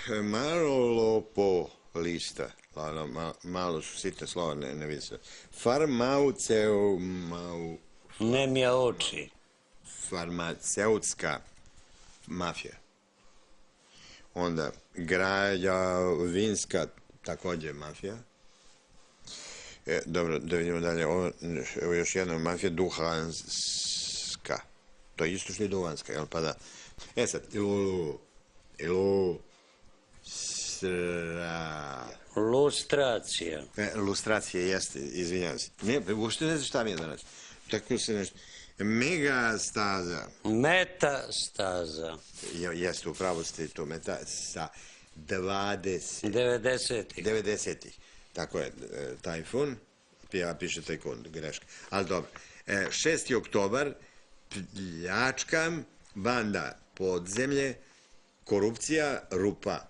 Monopolista. Malo su sitne slova, ne vidi se. Ne mi oči. Farmaceutska mafija. Onda građevinska također mafija. Dobro, da vidimo dalje. Evo još jedna mafija, duhanska. To je isto što je duhanska, jel pa da? Sad, Lustracija. Lustracija jeste, izvinjavam se. Ne, uopšte ne znam šta mi je danas. Tako se nešto... Megastaza. Metastaza. Jeste, upravo ste i to. Meta sa 90-ih. Tako je, tajfun. Piše tajkun, greška. Ali dobro. 6. oktobar, pljačkam, banda podzemlje, korupcija, rupa.